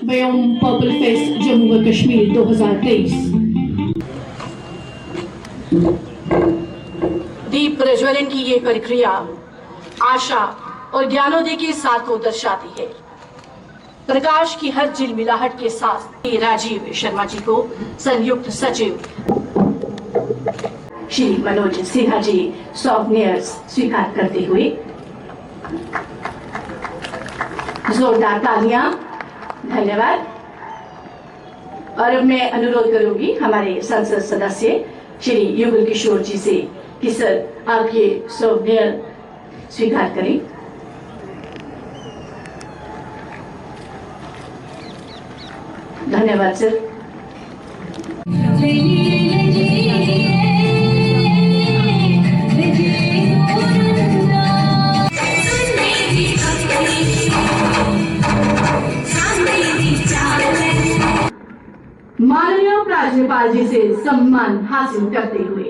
बेयोम purple fest Jammu व कश्मीर 2023। दीप प्रज्वलन की ये प्रक्रिया आशा और ज्ञानोदय के साथ को दर्शाती है। प्रकाश की हर झिलमिलाहट के साथ राजीव शर्मा जी को संयुक्त सचिव श्री मनोज सिन्हा जी सॉफ्टवेयर्स स्वीकार करते हुए जोरदार तालियां। धन्यवाद। और अब मैं अनुरोध करूंगी हमारे संसद सदस्य श्री युगल किशोर जी से कि सर आप ये सॉफ्टवेयर स्वीकार करें। धन्यवाद सर। माननीय राज्यपाल जी से सम्मान हासिल करते हुए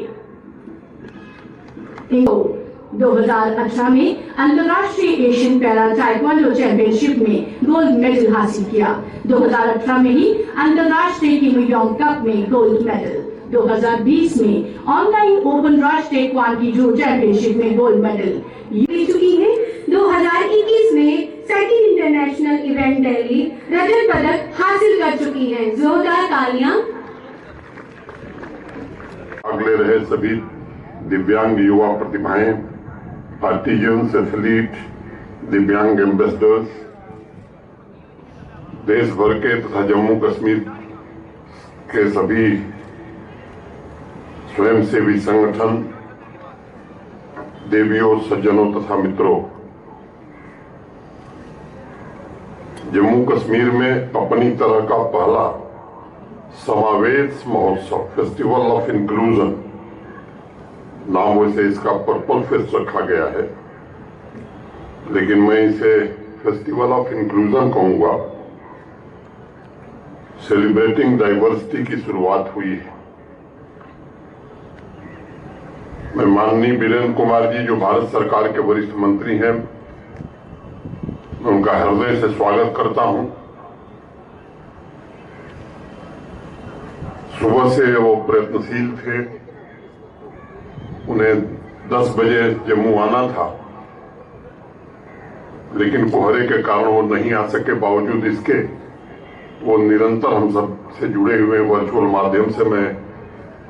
2018 में अंतर्राष्ट्रीय एशियन पैरा ताइक्वांडो चैंपियनशिप में गोल्ड मेडल हासिल किया। 2018 में ही अंतर्राष्ट्रीय किंगडम कप में गोल्ड मेडल। 2020 में ऑनलाइन ओपन राष्ट्रीय क्वांटिजो चैंपियनशिप में गोल्ड मेडल ले चुकी है। 2021 में सेकंड इंटरनेशनल इवेंट दिल्ली रजत पदक हासिल कर चुकी है। जोरदार तालियां। अगले रहे सभी दिव्यांग युवा प्रतिभाएं, आर्टिजन्स, एथलीट, दिव्यांग एम्बेसडर्स, देश भर के तथा जम्मू कश्मीर के सभी स्वयंसेवी संगठन, देवियों, सज्जनों तथा मित्रों, जम्मू कश्मीर में अपनी तरह का पहला समावेश महोत्सव फेस्टिवल ऑफ इंक्लूजन, नाम वैसे इसका पर्पल फेस्ट रखा गया है, लेकिन मैं इसे फेस्टिवल ऑफ इंक्लूजन कहूंगा। सेलिब्रेटिंग डाइवर्सिटी की शुरुआत हुई है। मैं माननीय वीरेंद्र कुमार जी जो भारत सरकार के वरिष्ठ मंत्री हैं, मैं उनका हृदय से स्वागत करता हूं। सुबह से वो प्रयत्नशील थे। उन्हें 10 बजे जम्मू आना था, लेकिन कोहरे के कारण वो नहीं आ सके। बावजूद इसके वो निरंतर हम सब से जुड़े हुए वर्चुअल माध्यम से मैं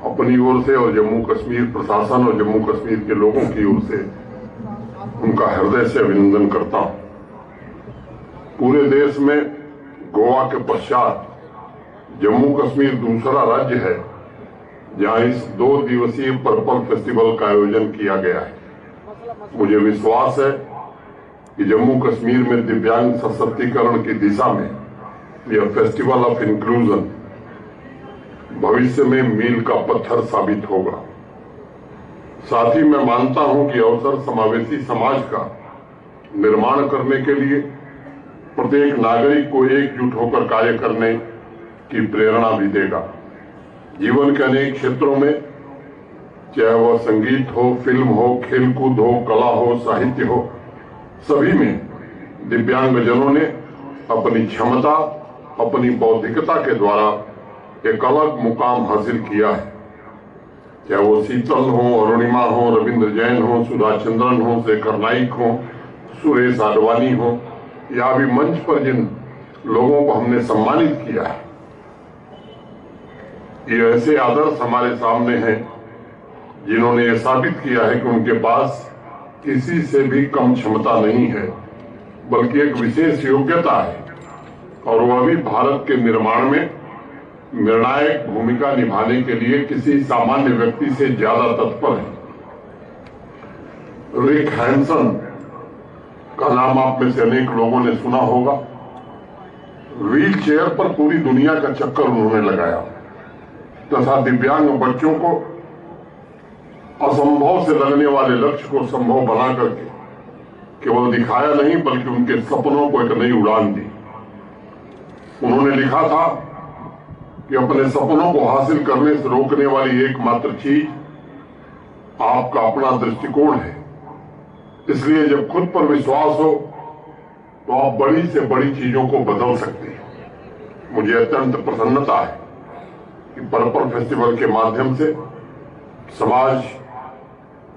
अपनी ओर से और जम्मू कश्मीर प्रशासन और जम्मू कश्मीर के लोगों की ओर से उनका हृदय से अभिनंदन करता हूं। पूरे देश में गोवा के पश्चात जम्मू कश्मीर दूसरा राज्य है जहां इस 2 दिवसीय पर्पल फेस्टिवल का आयोजन किया गया है। मुझे विश्वास है कि जम्मू कश्मीर में दिव्यांग सशक्तिकरण की दिशा में यह फेस्टिवल ऑफ इंक्लूजन भविष्य में मील का पत्थर साबित होगा। साथ ही मैं मानता हूं कि अवसर समावेशी समाज का निर्माण करने के लिए प्रत्येक नागरिक को एकजुट होकर कार्य करने की प्रेरणा भी देगा। जीवन के अनेक क्षेत्रों में, चाहे वह संगीत हो, फिल्म हो, खेलकूद हो, कला हो, साहित्य हो, सभी में दिव्यांगजनों ने अपनी क्षमता, अपनी बौद्धिकता के द्वारा एक अलग मुकाम हासिल किया है। चाहे वो शीतल हो, अरुणिमा हो, रविंद्र जैन हो, सुधा चंद्रन हो, शेखर नाइक हो, सुरेश आडवाणी हो, या भी मंच पर जिन लोगों को हमने सम्मानित किया है, ये ऐसे आदर्श हमारे सामने हैं जिन्होंने ये साबित किया है कि उनके पास किसी से भी कम क्षमता नहीं है, बल्कि एक विशेष योग्यता है और वह भी भारत के निर्माण में निर्णायक भूमिका निभाने के लिए किसी सामान्य व्यक्ति से ज्यादा तत्पर है। रिक हैंसन का नाम आप में से अनेक लोगों ने सुना होगा। व्हील चेयर पर पूरी दुनिया का चक्कर उन्होंने लगाया तथा दिव्यांग बच्चों को असंभव से लगने वाले लक्ष्य को संभव बना करके केवल दिखाया नहीं, बल्कि उनके सपनों को एक नई उड़ान दी। उन्होंने लिखा था कि अपने सपनों को हासिल करने से रोकने वाली एकमात्र चीज आपका अपना दृष्टिकोण है। इसलिए जब खुद पर विश्वास हो तो आप बड़ी से बड़ी चीजों को बदल सकते हैं। मुझे अत्यंत प्रसन्नता है कि पर्पल फेस्टिवल के माध्यम से समाज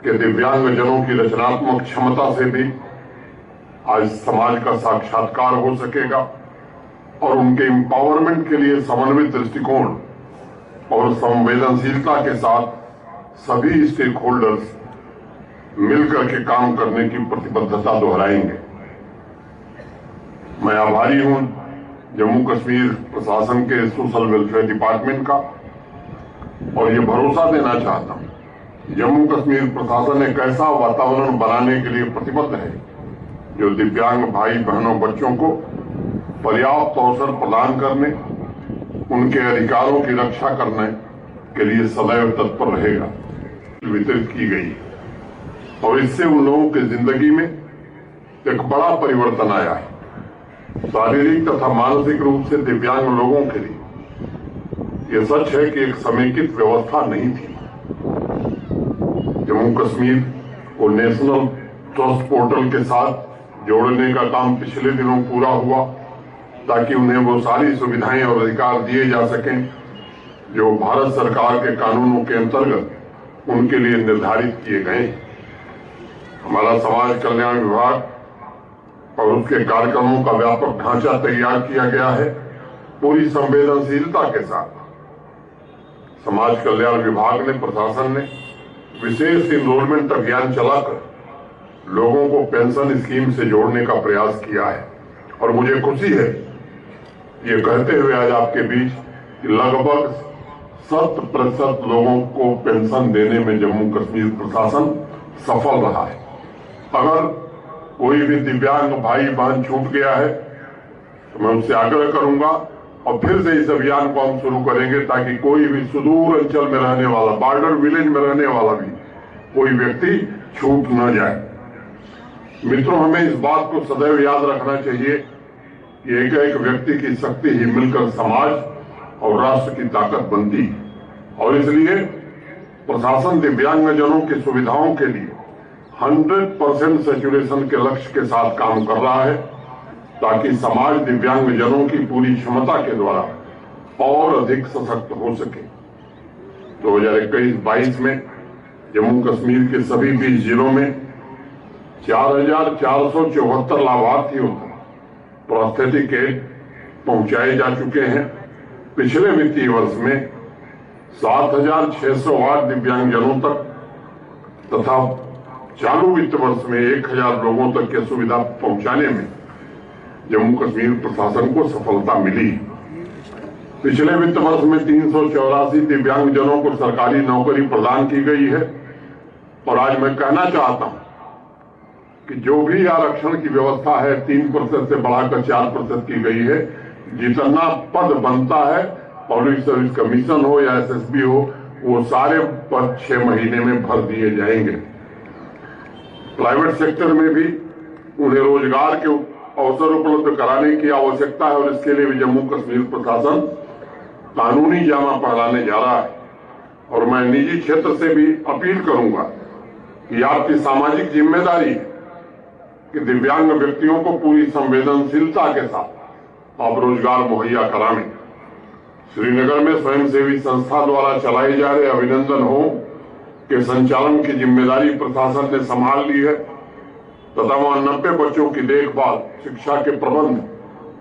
के दिव्यांगजनों की रचनात्मक क्षमता से भी आज समाज का साक्षात्कार हो सकेगा और उनके एम्पावरमेंट के लिए समन्वित दृष्टिकोण और संवेदनशीलता के साथ सभी स्टेक होल्डर्स मिलकर के काम करने की प्रतिबद्धता दोहराएंगे। मैं आभारी हूं जम्मू कश्मीर प्रशासन के सोशल वेलफेयर डिपार्टमेंट का और ये भरोसा देना चाहता हूं जम्मू कश्मीर प्रशासन एक ऐसा वातावरण बनाने के लिए प्रतिबद्ध है जो दिव्यांग भाई बहनों बच्चों को पर्याप्त अवसर प्रदान करने, उनके अधिकारों की रक्षा करने के लिए सदैव तत्पर रहेगा। वितरित की गई और इससे उन लोगों की जिंदगी में एक बड़ा परिवर्तन आया है। शारीरिक तथा मानसिक रूप से दिव्यांग लोगों के लिए यह सच है कि एक समेकित व्यवस्था नहीं थी। जम्मू कश्मीर को नेशनल ट्रस्ट पोर्टल के साथ जोड़ने का काम पिछले दिनों पूरा हुआ ताकि उन्हें वो सारी सुविधाएं और अधिकार दिए जा सकें जो भारत सरकार के कानूनों के अंतर्गत उनके लिए निर्धारित किए गए। हमारा समाज कल्याण विभाग और उसके कार्यक्रमों का व्यापक ढांचा तैयार किया गया है। पूरी संवेदनशीलता के साथ समाज कल्याण विभाग ने, प्रशासन ने विशेष इनरोलमेंट अभियान चलाकर लोगों को पेंशन स्कीम से जोड़ने का प्रयास किया है और मुझे खुशी है ये कहते हुए आज आपके बीच कि लगभग 100% लोगों को पेंशन देने में जम्मू कश्मीर प्रशासन सफल रहा है। अगर कोई भी दिव्यांग भाई बहन छूट गया है तो मैं उससे आग्रह करूंगा और फिर से इस अभियान को हम शुरू करेंगे ताकि कोई भी सुदूर अंचल में रहने वाला, बॉर्डर विलेज में रहने वाला भी कोई व्यक्ति छूट न जाए। मित्रों, हमें इस बात को सदैव याद रखना चाहिए कि एक एक व्यक्ति की शक्ति ही मिलकर समाज और राष्ट्र की ताकत बनती है और इसलिए प्रशासन दिव्यांगजनों की सुविधाओं के लिए 100% सैचुरेशन के लक्ष्य के साथ काम कर रहा है ताकि समाज दिव्यांगजनों की पूरी क्षमता के द्वारा और अधिक सशक्त हो सके। 2021-22 में जम्मू कश्मीर के सभी 20 जिलों में 4,474 लाभार्थियों को प्रोस्थेटिक एड पहुंचाए जा चुके हैं। पिछले वित्तीय वर्ष में 7,608 दिव्यांगजनों तक तथा चालू वित्त वर्ष में 1,000 लोगों तक की सुविधा पहुंचाने में जम्मू कश्मीर प्रशासन को सफलता मिली। पिछले वित्त वर्ष में 384 दिव्यांगजनों को सरकारी नौकरी प्रदान की गई है और आज मैं कहना चाहता हूं कि जो भी आरक्षण की व्यवस्था है 3% से बढ़ाकर 4% की गई है। जितना पद बनता है, पब्लिक सर्विस कमीशन हो या एसएसबी हो, वो सारे पद 6 महीने में भर दिए जाएंगे। प्राइवेट सेक्टर में भी उन्हें रोजगार के अवसर उपलब्ध कराने की आवश्यकता है और इसके लिए भी जम्मू कश्मीर प्रशासन कानूनी जामा पहनाने जा रहा है। और मैं निजी क्षेत्र से भी अपील करूंगा कि आपकी सामाजिक जिम्मेदारी है कि दिव्यांग व्यक्तियों को पूरी संवेदनशीलता के साथ आप रोजगार मुहैया कराएं। श्रीनगर में स्वयंसेवी संस्था द्वारा चलाए जा रहे अभिनंदन होम के संचालन की जिम्मेदारी प्रशासन ने संभाल ली है तथा वहां 90 बच्चों की देखभाल, शिक्षा के प्रबंध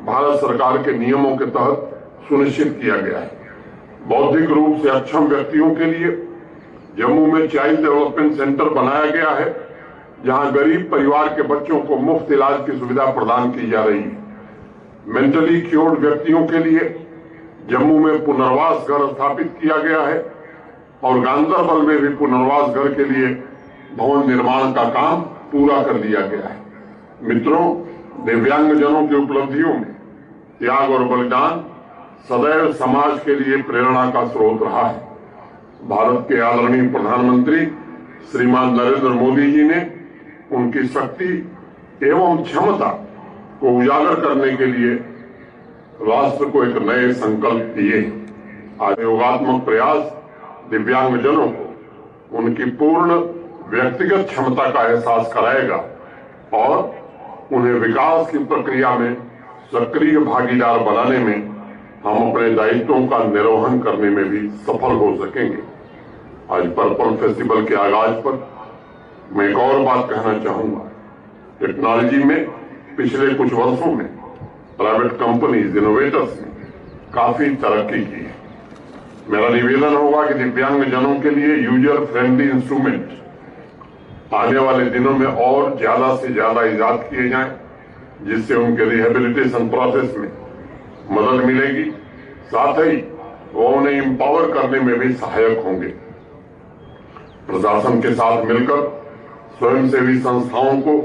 भारत सरकार के नियमों के तहत सुनिश्चित किया गया है। बौद्धिक रूप से अक्षम व्यक्तियों के लिए जम्मू में चाइल्ड डेवलपमेंट सेंटर बनाया गया है जहां गरीब परिवार के बच्चों को मुफ्त इलाज की सुविधा प्रदान की जा रही है। मेंटली क्योर्ड व्यक्तियों के लिए जम्मू में पुनर्वास घर स्थापित किया गया है और गांधरबल में भी पुनर्वास घर के लिए भवन निर्माण का काम पूरा कर दिया गया है। मित्रों, दिव्यांगजनों की उपलब्धियों में त्याग और बलिदान सदैव समाज के लिए प्रेरणा का स्रोत रहा है। भारत के आदरणीय प्रधानमंत्री श्रीमान नरेंद्र मोदी जी ने उनकी शक्ति एवं क्षमता को उजागर करने के लिए राष्ट्र को एक नए संकल्प दिए। आज योगात्मक प्रयास दिव्यांगजनों को उनकी पूर्ण व्यक्तिगत क्षमता का एहसास कराएगा और उन्हें विकास की प्रक्रिया में सक्रिय भागीदार बनाने में हम अपने दायित्वों का निर्वहन करने में भी सफल हो सकेंगे। आज पर्पल फेस्टिवल के आगाज पर मैं एक और बात कहना चाहूंगा। टेक्नोलॉजी में पिछले कुछ वर्षों में प्राइवेट कंपनीज, इनोवेटर्स ने काफी तरक्की की है। मेरा निवेदन होगा कि दिव्यांग जनों के लिए यूजर फ्रेंडली इंस्ट्रूमेंट आने वाले दिनों में और ज्यादा से ज्यादा इजाद किए जाएं, जिससे उनके रिहेबिलिटेशन प्रोसेस में मदद मिलेगी, साथ ही वो उन्हें एम्पावर करने में भी सहायक होंगे। प्रशासन के साथ मिलकर स्वयंसेवी संस्थाओं को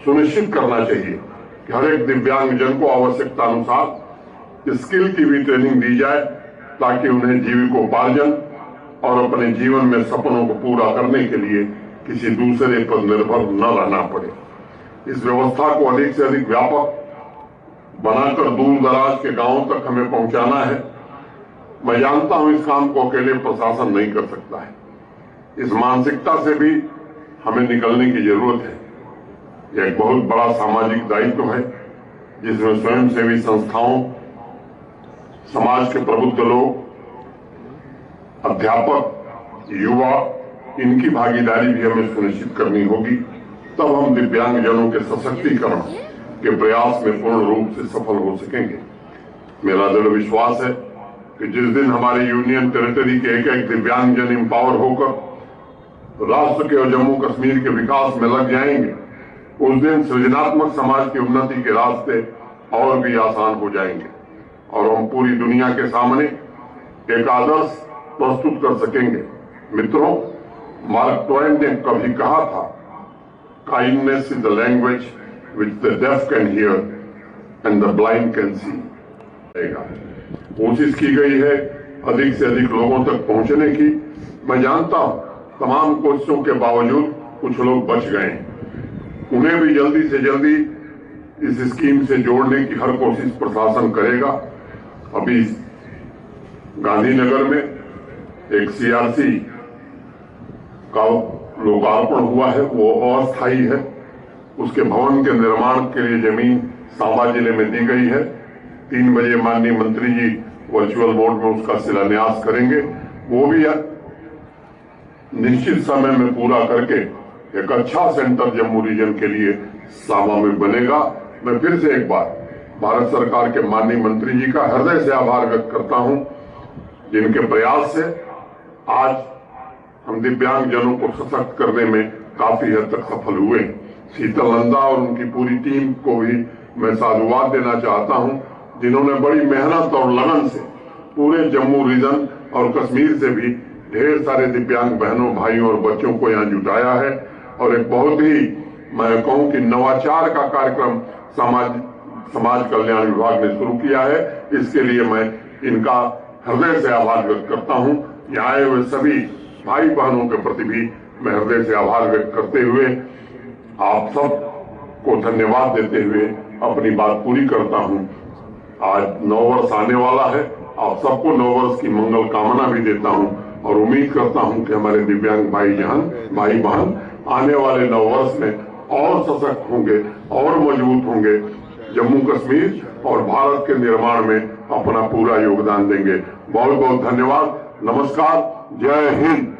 सुनिश्चित करना चाहिए कि हर एक दिव्यांग जन को आवश्यकता अनुसार स्किल की भी ट्रेनिंग दी जाए, ताकि उन्हें जीविकोपार्जन और अपने जीवन में सपनों को पूरा करने के लिए किसी दूसरे पर निर्भर न रहना पड़े। इस व्यवस्था को अधिक से अधिक व्यापक बनाकर दूर दराज के गांवों तक हमें पहुंचाना है। मैं जानता हूं इस काम को अकेले प्रशासन नहीं कर सकता है। इस मानसिकता से भी हमें निकलने की जरूरत है। यह एक बहुत बड़ा सामाजिक दायित्व है, जिसमें स्वयंसेवी संस्थाओं, समाज के प्रबुद्ध लोग, अध्यापक, युवा, इनकी भागीदारी भी हमें सुनिश्चित करनी होगी। तब हम दिव्यांग जनों के सशक्तिकरण के प्रयास में पूर्ण रूप से सफल हो सकेंगे। मेरा दृढ़ विश्वास है कि जिस दिन हमारी यूनियन टेरिटरी के एक एक दिव्यांग जन एम्पावर होकर राष्ट्र के और जम्मू कश्मीर के विकास में लग जाएंगे, उस दिन सृजनात्मक समाज की उन्नति के रास्ते और भी आसान हो जाएंगे और हम पूरी दुनिया के सामने एक आदर्श प्रस्तुत कर सकेंगे। मित्रों, मार्क ट्वेन ने कभी कहा था, kindness is the language which the deaf can hear and the blind can see. कोशिश की गई है अधिक से अधिक लोगों तक पहुंचने की। मैं जानता हूं तमाम कोशिशों के बावजूद कुछ लोग बच गए। उन्हें भी जल्दी से जल्दी इस स्कीम से जोड़ने की हर कोशिश प्रशासन करेगा। अभी गांधीनगर में एक सीआरसी का लोकार्पण हुआ है, वो अस्थायी है। उसके भवन के निर्माण के लिए जमीन सांबा जिले में दी गई है। 3 बजे माननीय मंत्री जी वर्चुअल मोड में उसका शिलान्यास करेंगे। वो भी निश्चित समय में पूरा करके एक अच्छा सेंटर जम्मू रीजन के लिए सांबा में बनेगा। मैं फिर से एक बार भारत सरकार के माननीय मंत्री जी का हृदय से आभार व्यक्त करता हूं, जिनके प्रयास से आज हम दिव्यांग जनों को सशक्त करने में काफी हद तक सफल हुए। शीतल नंदा और उनकी पूरी टीम को भी मैं साधुवाद देना चाहता हूं, जिन्होंने बड़ी मेहनत और लगन से पूरे जम्मू रीजन और कश्मीर से भी ढेर सारे दिव्यांग बहनों, भाइयों और बच्चों को यहाँ जुटाया है और एक बहुत ही, मैं कहूँ कि नवाचार का कार्यक्रम समाज कल्याण विभाग ने शुरू किया है। इसके लिए मैं इनका हृदय से आभार व्यक्त करता हूँ। यहाँ आए हुए सभी भाई बहनों के प्रति भी मैं हृदय से आभार व्यक्त करते हुए आप सब को धन्यवाद देते हुए अपनी बात पूरी करता हूँ। आज नववर्ष आने वाला है, आप सबको नववर्ष की मंगल कामना भी देता हूँ और उम्मीद करता हूँ कि हमारे दिव्यांग भाई बहन आने वाले नववर्ष में और सशक्त होंगे और मजबूत होंगे, जम्मू कश्मीर और भारत के निर्माण में अपना पूरा योगदान देंगे। बहुत बहुत धन्यवाद। नमस्कार। जय हिंद।